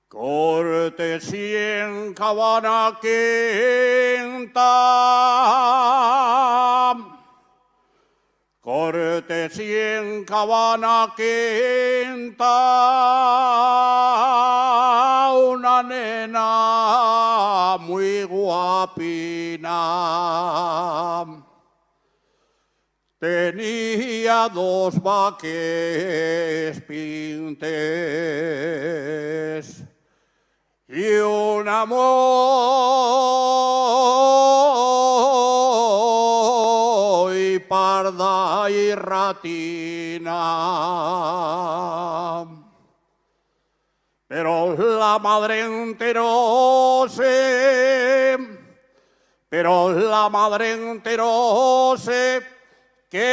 Cortesía en Cabana Quinta, cortesía en Cabana Quinta, una nena muy guapina. Tenía dos vaques pintes y una muy parda y ratina. Pero la madre enterose, que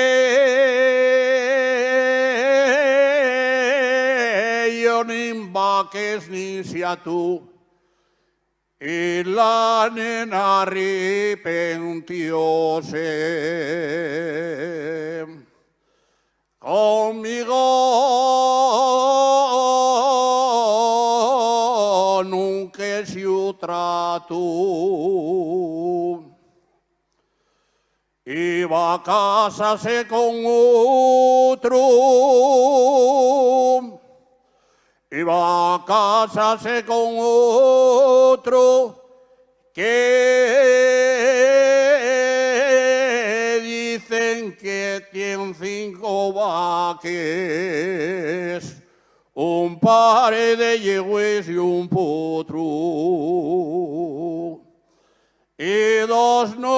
yo ni vaques ni sea tú. Y la nena arrepentióse. Conmigo nunca se trato. Iba a casarse con otro. Iba a casarse con otro que dicen que tiene 5 vaques, un par de yegües y un potro, y 2 noviches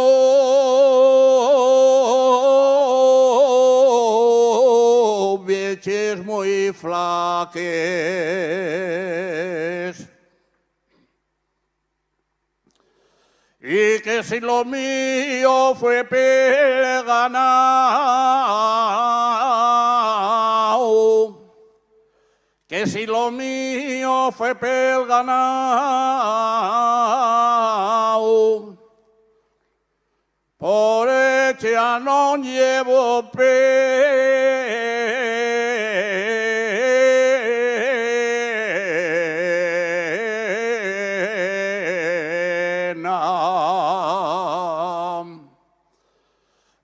muy flaques. Y que si lo mío fue pelganao, que si lo mío fue pelganao, por hecha no llevo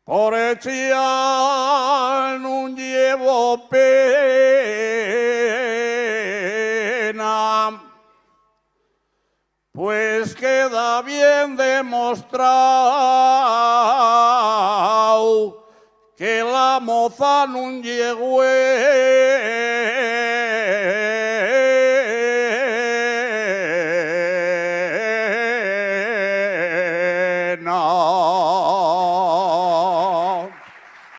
por hecha no llevo pena, pues queda bien demostrado que la moza no llegó